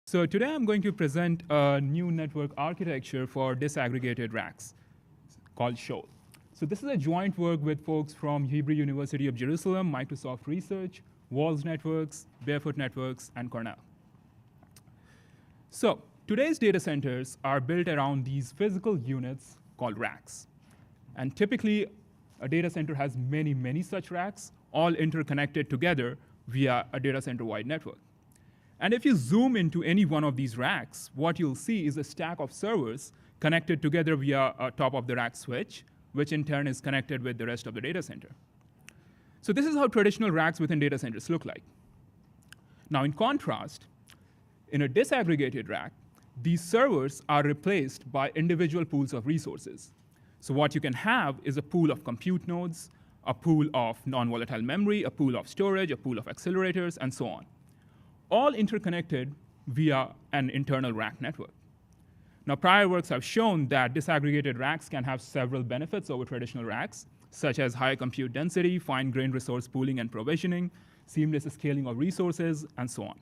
So today I'm going to present a new network architecture for disaggregated racks called Shoal. So this is a joint work with folks from Hebrew University of Jerusalem, Microsoft Research, Waltz Networks, Barefoot Networks, and Cornell. So today's data centers are built around these physical units called racks. And typically, a data center has many, many such racks, all interconnected together via a data center-wide network. And if you zoom into any one of these racks, what you'll see is a stack of servers connected together via a top-of-the-rack switch, which in turn is connected with the rest of the data center. So this is how traditional racks within data centers look like. Now, in contrast, in a disaggregated rack, these servers are replaced by individual pools of resources. So what you can have is a pool of compute nodes, a pool of non-volatile memory, a pool of storage, a pool of accelerators, and so on, all interconnected via an internal rack network. Now, prior works have shown that disaggregated racks can have several benefits over traditional racks, such as high compute density, fine-grained resource pooling and provisioning, seamless scaling of resources, and so on.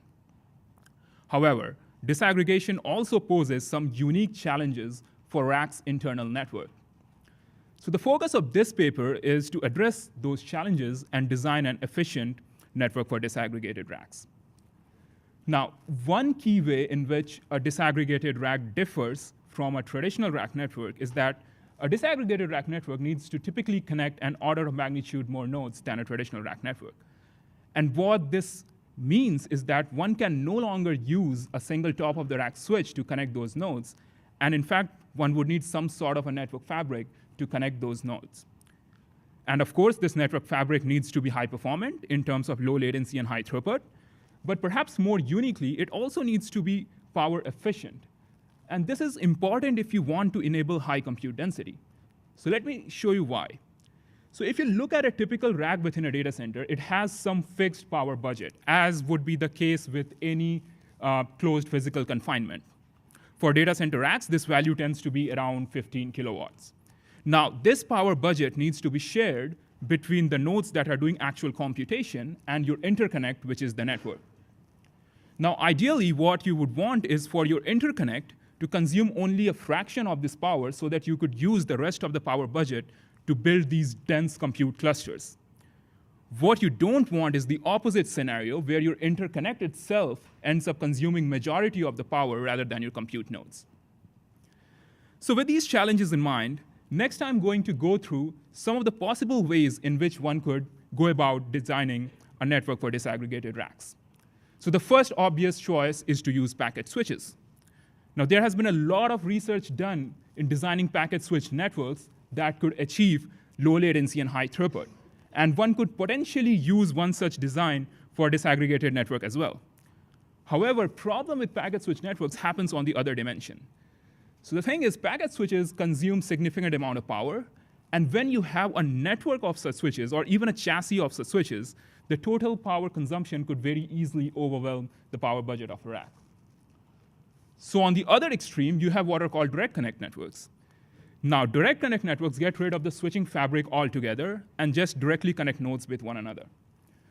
However, disaggregation also poses some unique challenges for racks' internal network. So the focus of this paper is to address those challenges and design an efficient network for disaggregated racks. Now, one key way in which a disaggregated rack differs from a traditional rack network is that a disaggregated rack network needs to typically connect an order of magnitude more nodes than a traditional rack network. And what this means is that one can no longer use a single top-of-the-rack switch to connect those nodes. And in fact, one would need some sort of a network fabric to connect those nodes. And of course, this network fabric needs to be high performant in terms of low latency and high throughput. But perhaps more uniquely, it also needs to be power efficient. And this is important if you want to enable high compute density. So let me show you why. So if you look at a typical rack within a data center, it has some fixed power budget, as would be the case with any closed physical confinement. For data center racks, this value tends to be around 15 kilowatts. Now, this power budget needs to be shared between the nodes that are doing actual computation and your interconnect, which is the network. Now, ideally, what you would want is for your interconnect to consume only a fraction of this power so that you could use the rest of the power budget to build these dense compute clusters. What you don't want is the opposite scenario, where your interconnect itself ends up consuming majority of the power rather than your compute nodes. So with these challenges in mind, next I'm going to go through some of the possible ways in which one could go about designing a network for disaggregated racks. So the first obvious choice is to use packet switches. Now, there has been a lot of research done in designing packet switch networks that could achieve low latency and high throughput. And one could potentially use one such design for a disaggregated network as well. However, problem with packet switch networks happens on the other dimension. So the thing is, packet switches consume significant amount of power. And when you have a network of such switches, or even a chassis of such switches, the total power consumption could very easily overwhelm the power budget of a rack. So on the other extreme, you have what are called direct connect networks. Now, direct connect networks get rid of the switching fabric altogether and just directly connect nodes with one another.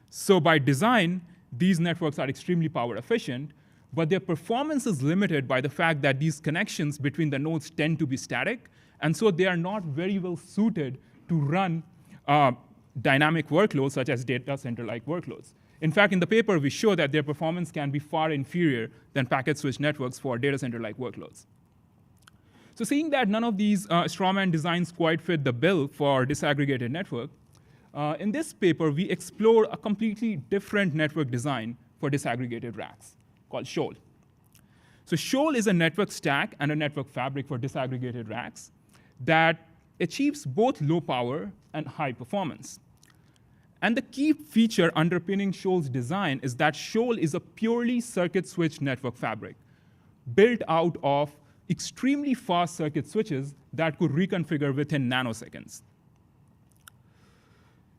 So by design, these networks are extremely power efficient, but their performance is limited by the fact that these connections between the nodes tend to be static, and so they are not very well suited to run dynamic workloads such as data center-like workloads. In fact, in the paper, we show that their performance can be far inferior than packet switch networks for data center-like workloads. So seeing that none of these strawman designs quite fit the bill for disaggregated network, in this paper, we explore a completely different network design for disaggregated racks called Shoal. So Shoal is a network stack and a network fabric for disaggregated racks that achieves both low power and high performance. And the key feature underpinning Shoal's design is that Shoal is a purely circuit switch network fabric built out of extremely fast circuit switches that could reconfigure within nanoseconds.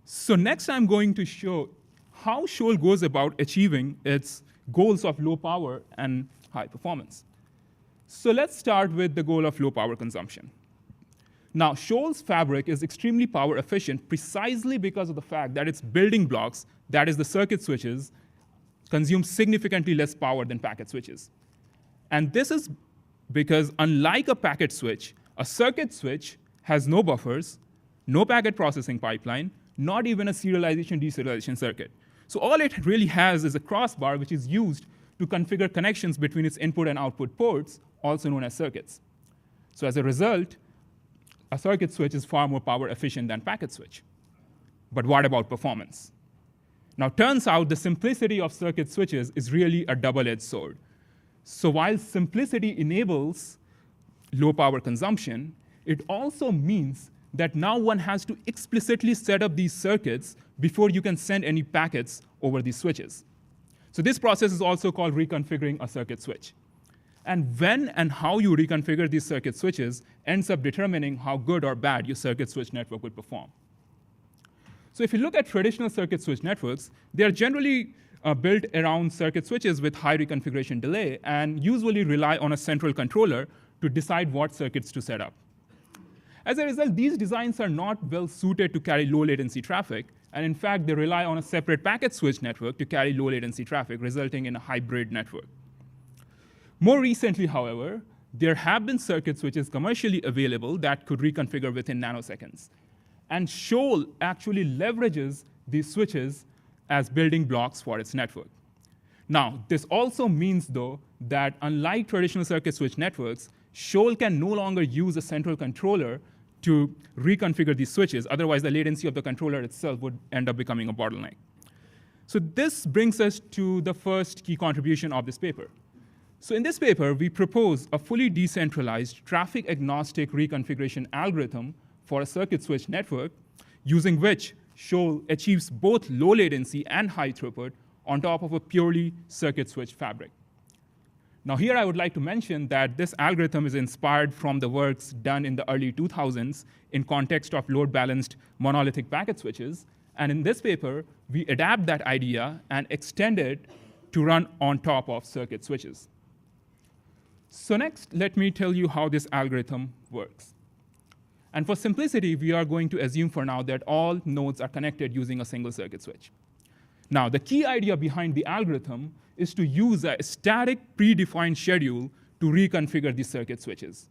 So next I'm going to show how Shoal goes about achieving its goals of low power and high performance. So let's start with the goal of low power consumption. Now, Shoal's fabric is extremely power efficient precisely because of the fact that its building blocks, that is the circuit switches, consume significantly less power than packet switches. And this is because unlike a packet switch, a circuit switch has no buffers, no packet processing pipeline, not even a serialization deserialization circuit. So all it really has is a crossbar which is used to configure connections between its input and output ports, also known as circuits. So as a result, a circuit switch is far more power efficient than packet switch. But what about performance? Now, turns out the simplicity of circuit switches is really a double-edged sword. So while simplicity enables low power consumption, it also means that now one has to explicitly set up these circuits before you can send any packets over these switches. So this process is also called reconfiguring a circuit switch. And when and how you reconfigure these circuit switches ends up determining how good or bad your circuit switch network will perform. So if you look at traditional circuit switch networks, they are generally built around circuit switches with high reconfiguration delay and usually rely on a central controller to decide what circuits to set up. As a result, these designs are not well suited to carry low latency traffic, and in fact, they rely on a separate packet switch network to carry low latency traffic, resulting in a hybrid network. More recently, however, there have been circuit switches commercially available that could reconfigure within nanoseconds. And Shoal actually leverages these switches as building blocks for its network. Now, this also means, though, that unlike traditional circuit switch networks, Shoal can no longer use a central controller to reconfigure these switches. Otherwise, the latency of the controller itself would end up becoming a bottleneck. So this brings us to the first key contribution of this paper. So in this paper, we propose a fully decentralized, traffic-agnostic reconfiguration algorithm for a circuit switch network, using which Shoal achieves both low latency and high throughput on top of a purely circuit switch fabric. Now here I would like to mention that this algorithm is inspired from the works done in the early 2000s in context of load-balanced monolithic packet switches. And in this paper, we adapt that idea and extend it to run on top of circuit switches. So next, let me tell you how this algorithm works. And for simplicity, we are going to assume for now that all nodes are connected using a single circuit switch. Now, the key idea behind the algorithm is to use a static predefined schedule to reconfigure these circuit switches.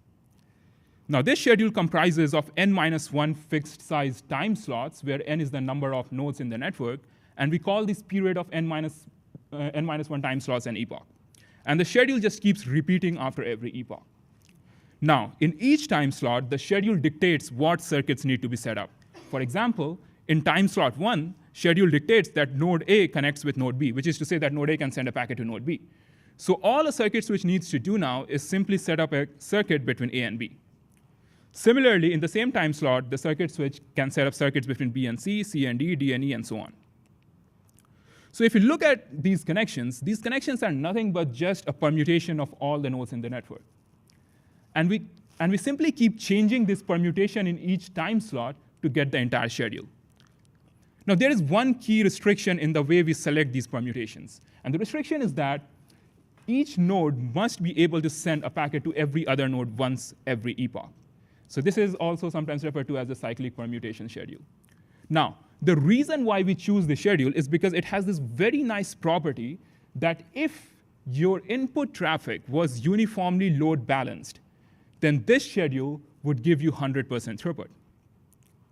Now, this schedule comprises of n-1 fixed size time slots, where n is the number of nodes in the network, and we call this period of n-1 time slots an epoch. And the schedule just keeps repeating after every epoch. Now, in each time slot, the schedule dictates what circuits need to be set up. For example, in time slot 1, schedule dictates that node A connects with node B, which is to say that node A can send a packet to node B. So all a circuit switch needs to do now is simply set up a circuit between A and B. Similarly, in the same time slot, the circuit switch can set up circuits between B and C, C and D, D and E, and so on. So if you look at these connections are nothing but just a permutation of all the nodes in the network. And we simply keep changing this permutation in each time slot to get the entire schedule. Now, there is one key restriction in the way we select these permutations. And the restriction is that each node must be able to send a packet to every other node once every epoch. So this is also sometimes referred to as the cyclic permutation schedule. Now, the reason why we choose the schedule is because it has this very nice property that if your input traffic was uniformly load balanced, then this schedule would give you 100% throughput.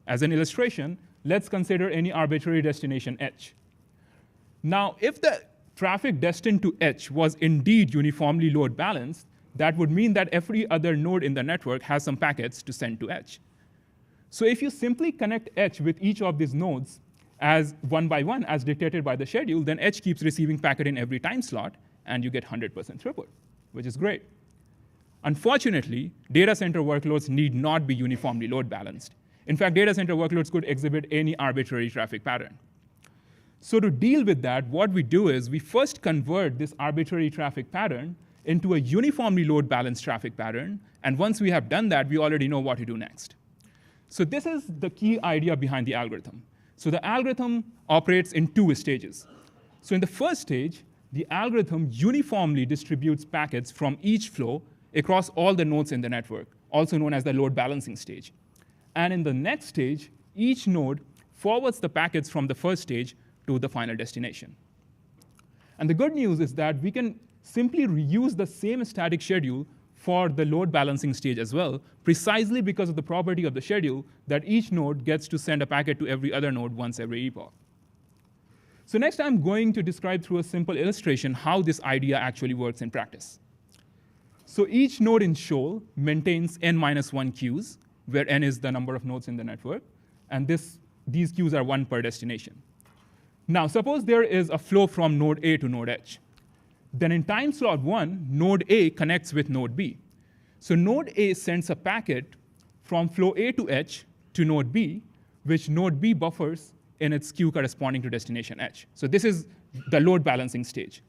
As an illustration, let's consider any arbitrary destination H. Now, if the traffic destined to H was indeed uniformly load balanced, that would mean that every other node in the network has some packets to send to H. So if you simply connect H with each of these nodes as one by one, as dictated by the schedule, then H keeps receiving packet in every time slot, and you get 100% throughput, which is great. Unfortunately, data center workloads need not be uniformly load balanced. In fact, data center workloads could exhibit any arbitrary traffic pattern. So to deal with that, what we do is we first convert this arbitrary traffic pattern into a uniformly load balanced traffic pattern. And once we have done that, we already know what to do next. So this is the key idea behind the algorithm. So the algorithm operates in two stages. So in the first stage, the algorithm uniformly distributes packets from each flow across all the nodes in the network, also known as the load balancing stage. And in the next stage, each node forwards the packets from the first stage to the final destination. And the good news is that we can simply reuse the same static schedule for the load balancing stage as well, precisely because of the property of the schedule that each node gets to send a packet to every other node once every epoch. So next, I'm going to describe through a simple illustration how this idea actually works in practice. So each node in Shoal maintains n-1 queues, where n is the number of nodes in the network, and these queues are one per destination. Now, suppose there is a flow from node A to node H. Then in time slot 1, node A connects with node B. So node A sends a packet from flow A to H to node B, which node B buffers in its queue corresponding to destination H. So this is the load balancing stage.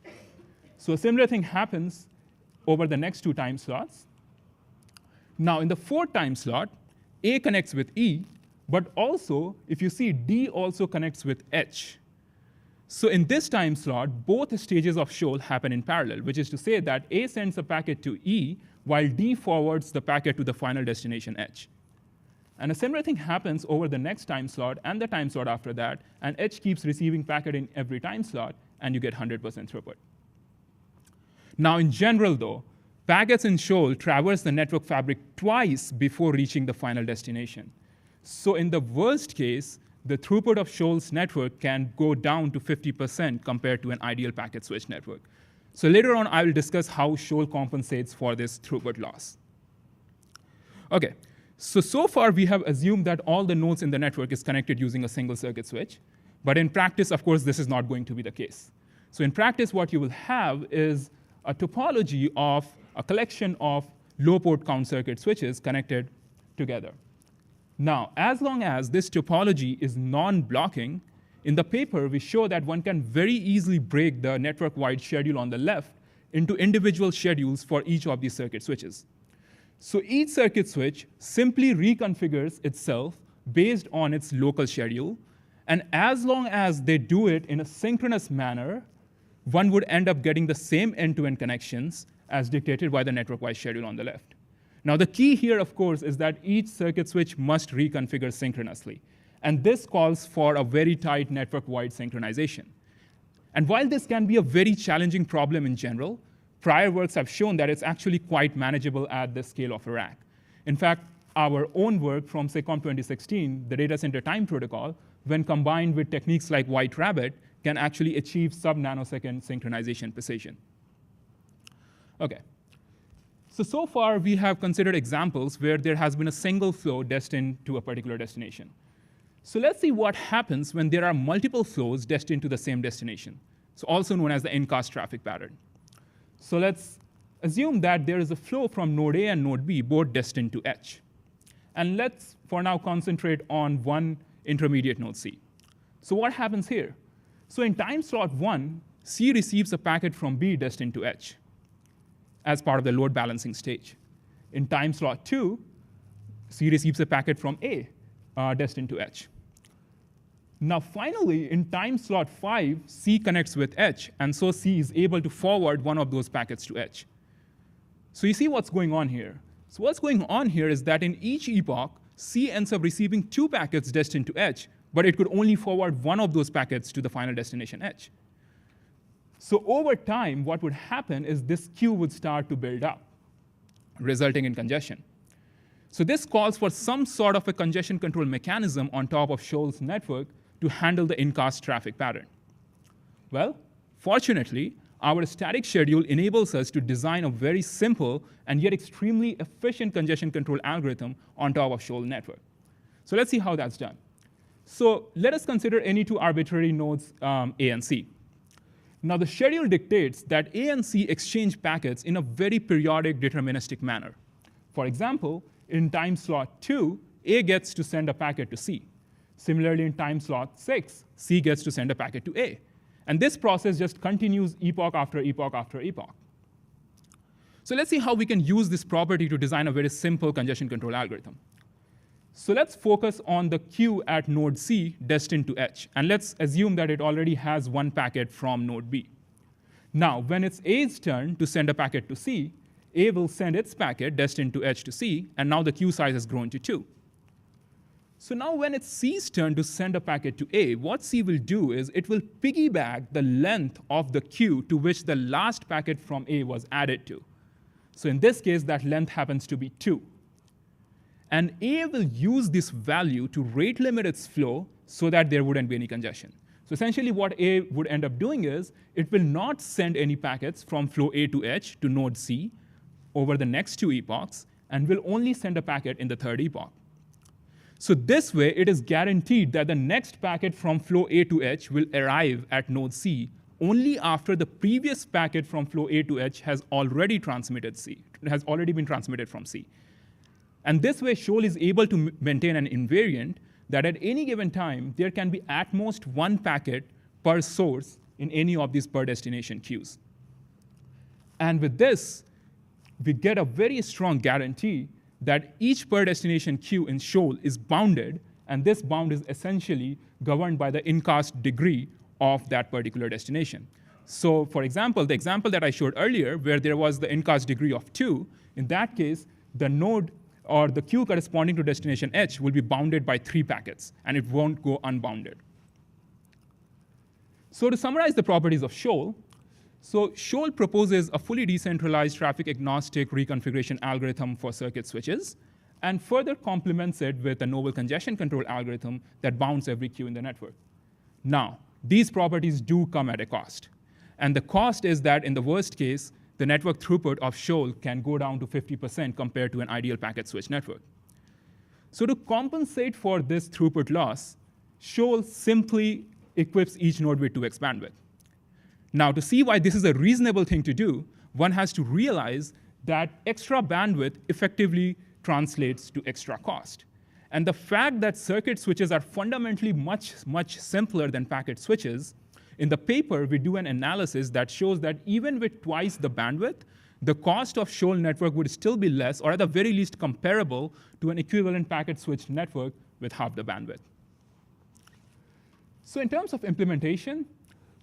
So a similar thing happens over the next 2 time slots. Now in the 4th time slot, A connects with E, but also, if you see, D also connects with H. So in this time slot, both stages of Shoal happen in parallel, which is to say that A sends a packet to E, while D forwards the packet to the final destination H. And a similar thing happens over the next time slot and the time slot after that, and H keeps receiving packet in every time slot, and you get 100% throughput. Now in general, though, packets in Shoal traverse the network fabric twice before reaching the final destination. So in the worst case, the throughput of Shoal's network can go down to 50% compared to an ideal packet switch network. So later on, I will discuss how Shoal compensates for this throughput loss. OK, so far we have assumed that all the nodes in the network is connected using a single circuit switch. But in practice, of course, this is not going to be the case. So in practice, what you will have is a topology of a collection of low port count circuit switches connected together. Now, as long as this topology is non-blocking, in the paper, we show that one can very easily break the network-wide schedule on the left into individual schedules for each of these circuit switches. So each circuit switch simply reconfigures itself based on its local schedule. And as long as they do it in a synchronous manner, one would end up getting the same end-to-end connections as dictated by the network-wide schedule on the left. Now, the key here, of course, is that each circuit switch must reconfigure synchronously. And this calls for a very tight network-wide synchronization. And while this can be a very challenging problem in general, prior works have shown that it's actually quite manageable at the scale of a rack. In fact, our own work from SIGCOMP 2016, the data center time protocol, when combined with techniques like White Rabbit, can actually achieve sub-nanosecond synchronization precision. OK. So far, we have considered examples where there has been a single flow destined to a particular destination. So let's see what happens when there are multiple flows destined to the same destination, so also known as the in-cast traffic pattern. So let's assume that there is a flow from node A and node B, both destined to H. And let's, for now, concentrate on one intermediate node C. So what happens here? So in time slot 1, C receives a packet from B destined to H as part of the load balancing stage. In time slot 2, C receives a packet from A destined to H. Now finally, in time slot 5, C connects with H, and so C is able to forward one of those packets to H. So you see what's going on here. So what's going on here is that in each epoch, C ends up receiving 2 packets destined to H, but it could only forward one of those packets to the final destination H. So over time, what would happen is this queue would start to build up, resulting in congestion. So this calls for some sort of a congestion control mechanism on top of Shoal's network to handle the in-cast traffic pattern. Well, fortunately, our static schedule enables us to design a very simple and yet extremely efficient congestion control algorithm on top of Shoal network. So let's see how that's done. So let us consider any 2 arbitrary nodes, A and C. Now, the schedule dictates that A and C exchange packets in a very periodic deterministic manner. For example, in time slot 2, A gets to send a packet to C. Similarly, in time slot 6, C gets to send a packet to A. And this process just continues epoch after epoch after epoch. So let's see how we can use this property to design a very simple congestion control algorithm. So let's focus on the queue at node C destined to H. And let's assume that it already has 1 packet from node B. Now, when it's A's turn to send a packet to C, A will send its packet destined to H to C, and now the queue size has grown to 2. So now when it's C's turn to send a packet to A, what C will do is it will piggyback the length of the queue to which the last packet from A was added to. So in this case, that length happens to be 2. And A will use this value to rate limit its flow so that there wouldn't be any congestion. So essentially what A would end up doing is it will not send any packets from flow A to H to node C over the next 2 epochs, and will only send a packet in the 3rd epoch. So this way, it is guaranteed that the next packet from flow A to H will arrive at node C only after the previous packet from flow A to H has already been transmitted from C. And this way, Shoal is able to maintain an invariant that at any given time, there can be at most 1 packet per source in any of these per destination queues. And with this, we get a very strong guarantee that each per destination queue in Shoal is bounded, and this bound is essentially governed by the incast degree of that particular destination. So for example, the example that I showed earlier, where there was the incast degree of 2, in that case, the node or the queue corresponding to destination H will be bounded by 3 packets, and it won't go unbounded. So to summarize the properties of Shoal, so Shoal proposes a fully decentralized traffic-agnostic reconfiguration algorithm for circuit switches, and further complements it with a novel congestion control algorithm that bounds every queue in the network. Now, these properties do come at a cost. And the cost is that in the worst case, the network throughput of Shoal can go down to 50% compared to an ideal packet switch network. So to compensate for this throughput loss, Shoal simply equips each node with 2x bandwidth. Now, to see why this is a reasonable thing to do, one has to realize that extra bandwidth effectively translates to extra cost. And the fact that circuit switches are fundamentally much simpler than packet switches, in the paper, we do an analysis that shows that even with twice the bandwidth, the cost of Shoal network would still be less, or at the very least comparable to an equivalent packet switch network with half the bandwidth. So in terms of implementation,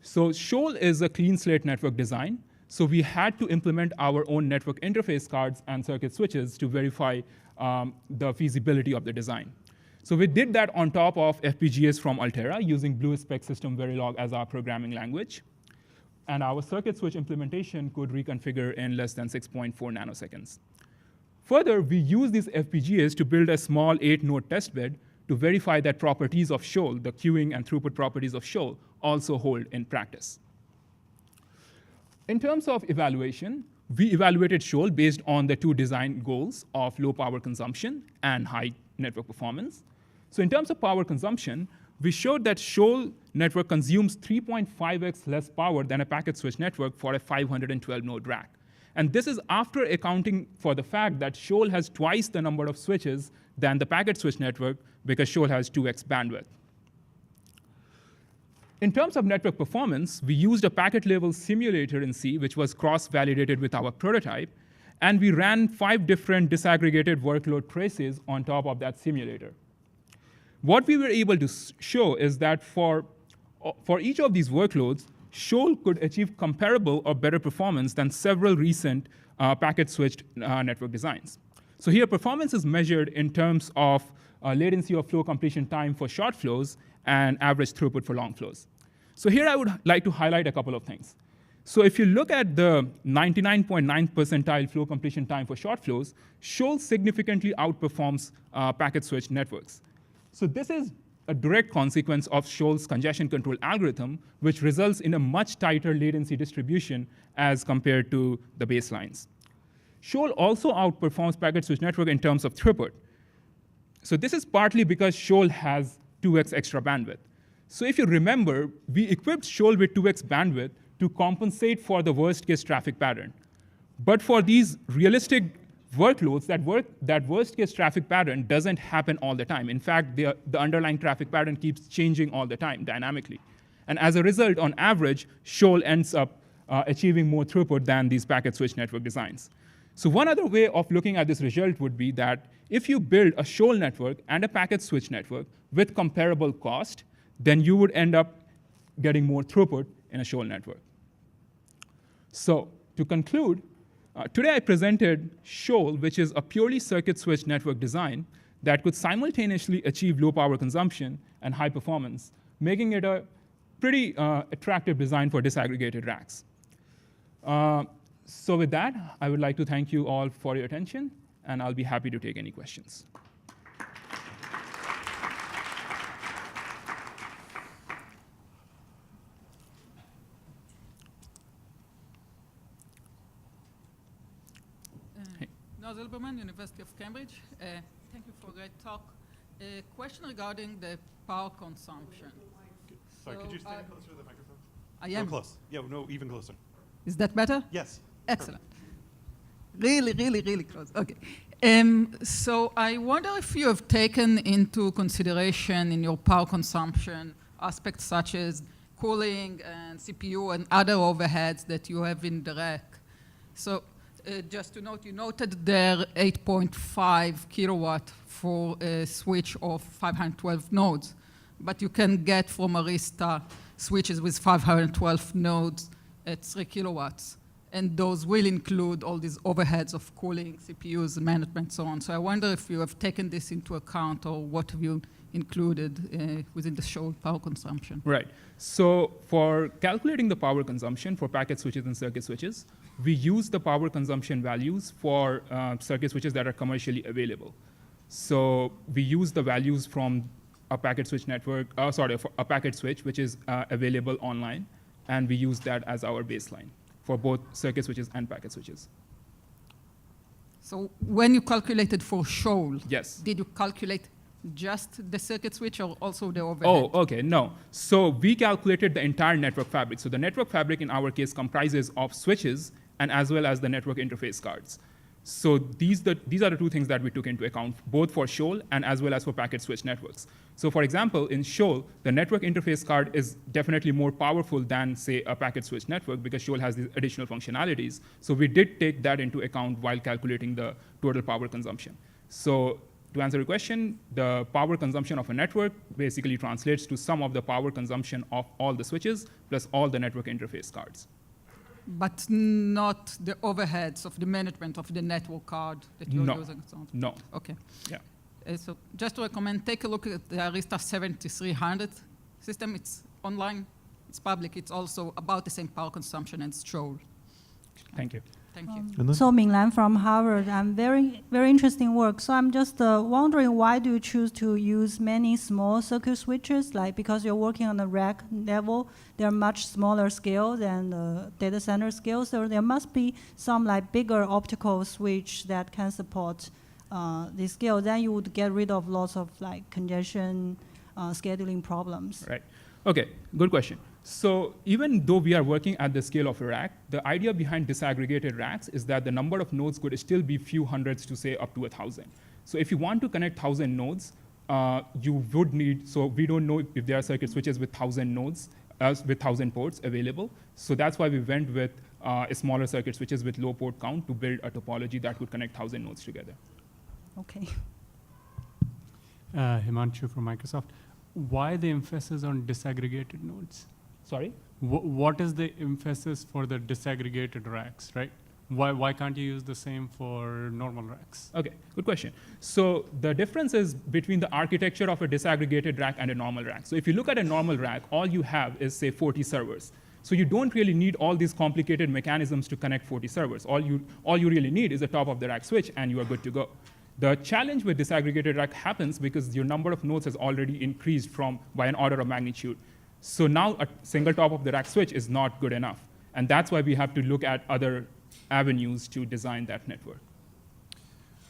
so Shoal is a clean slate network design. So we had to implement our own network interface cards and circuit switches to verify the feasibility of the design. So we did that on top of FPGAs from Altera using BlueSpec System Verilog as our programming language. And our circuit switch implementation could reconfigure in less than 6.4 nanoseconds. Further, we use these FPGAs to build a small 8-node testbed to verify that properties of Shoal, the queuing and throughput properties of Shoal, also hold in practice. In terms of evaluation, we evaluated Shoal based on the 2 design goals of low power consumption and high network performance. So in terms of power consumption, we showed that Shoal network consumes 3.5x less power than a packet switch network for a 512-node rack. And this is after accounting for the fact that Shoal has twice the number of switches than the packet switch network because Shoal has 2x bandwidth. In terms of network performance, we used a packet-level simulator in C, which was cross-validated with our prototype, and we ran 5 different disaggregated workload traces on top of that simulator. What we were able to show is that for each of these workloads, Shoal could achieve comparable or better performance than several recent packet-switched network designs. So here, performance is measured in terms of latency of flow completion time for short flows and average throughput for long flows. So here I would like to highlight a couple of things. So if you look at the 99.9 percentile flow completion time for short flows, Shoal significantly outperforms packet switch networks. So this is a direct consequence of Shoal's congestion control algorithm, which results in a much tighter latency distribution as compared to the baselines. Shoal also outperforms packet switch network in terms of throughput. So this is partly because Shoal has 2x extra bandwidth. So if you remember, we equipped Shoal with 2x bandwidth to compensate for the worst case traffic pattern. But for these realistic workloads, that worst case traffic pattern doesn't happen all the time. In fact, the underlying traffic pattern keeps changing all the time dynamically. And as a result, on average, Shoal ends up achieving more throughput than these packet switch network designs. So one other way of looking at this result would be that if you build a Shoal network and a packet switch network with comparable cost, then you would end up getting more throughput in a Shoal network. So to conclude, today I presented Shoal, which is a purely circuit switch network design that could simultaneously achieve low power consumption and high performance, making it a pretty attractive design for disaggregated racks. So with that, I would like to thank you all for your attention, and I'll be happy to take any questions. Zilberman, University of Cambridge. Thank you for a great talk. A question regarding the power consumption. Sorry, could you stand closer to the microphone? I am. Close. Yeah, no, even closer. Is that better? Yes. Excellent. Really, really, really close. Okay. So I wonder if you have taken into consideration in your power consumption aspects such as cooling and CPU and other overheads that you have in the rack. So just to note, you noted there 8.5 kilowatt for a switch of 512 nodes, but you can get from Arista switches with 512 nodes at 3 kilowatts. And those will include all these overheads of cooling, CPUs, management, so on. So I wonder if you have taken this into account, or what have you included within the Shoal power consumption? Right. So for calculating the power consumption for packet switches and circuit switches, we use the power consumption values for circuit switches that are commercially available. So we use the values from a packet switch network, a packet switch which is available online, and we use that as our baseline for both circuit switches and packet switches. So when you calculated for Shoal, yes, did you calculate just the circuit switch or also the overhead? Oh, okay, no. So we calculated the entire network fabric. So the network fabric in our case comprises of switches and as well as the network interface cards. So these are the two things that we took into account, both for Shoal and as well as for packet switch networks. So for example, in Shoal, the network interface card is definitely more powerful than, say, a packet switch network because Shoal has these additional functionalities. So we did take that into account while calculating the total power consumption. So to answer your question, the power consumption of a network basically translates to sum of the power consumption of all the switches plus all the network interface cards. But not the overheads of the management of the network card that you're using? No. Okay. Yeah. So just to recommend, take a look at the Arista 7300 system. It's online, it's public. It's also about the same power consumption as Shoal. Thank you. Thank you. So Minglan from Harvard, very interesting work. So I'm just wondering, why do you choose to use many small circuit switches? Like, because you're working on the rack level, they're much smaller scale than the data center scale. So there must be some like bigger optical switch that can support this scale. Then you would get rid of lots of like congestion, scheduling problems. Right. Okay, good question. So even though we are working at the scale of a rack, the idea behind disaggregated racks is that the number of nodes could still be few hundreds to say up to 1,000. So if you want to connect 1,000 nodes, you would need, so we don't know if there are circuit switches with 1,000 nodes, with 1,000 ports available. So that's why we went with smaller circuit switches with low port count to build a topology that could connect 1,000 nodes together. Okay. Himanshu from Microsoft. Why the emphasis on disaggregated nodes? Sorry? What is the emphasis for the disaggregated racks, right? Why can't you use the same for normal racks? Okay, good question. So the difference is between the architecture of a disaggregated rack and a normal rack. So if you look at a normal rack, all you have is, say, 40 servers. So you don't really need all these complicated mechanisms to connect 40 servers. All you really need is a top of the rack switch, and you are good to go. The challenge with disaggregated rack happens because your number of nodes has already increased by an order of magnitude. So now a single top of the rack switch is not good enough. And that's why we have to look at other avenues to design that network.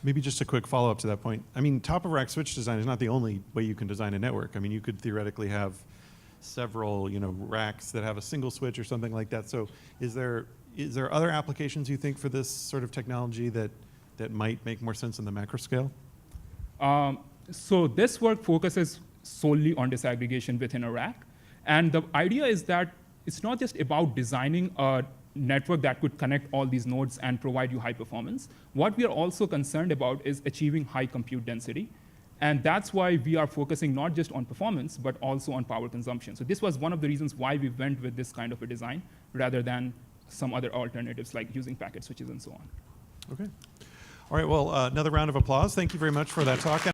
Maybe just a quick follow-up to that point. I mean, top of rack switch design is not the only way you can design a network. I mean, you could theoretically have several, racks that have a single switch or something like that. So is there other applications you think for this sort of technology that might make more sense in the macro scale? So this work focuses solely on disaggregation within a rack. And the idea is that it's not just about designing a network that could connect all these nodes and provide you high performance. What we are also concerned about is achieving high compute density. And that's why we are focusing not just on performance, but also on power consumption. So this was one of the reasons why we went with this kind of a design rather than some other alternatives like using packet switches and so on. Okay. All right, well, another round of applause. Thank you very much for that talk.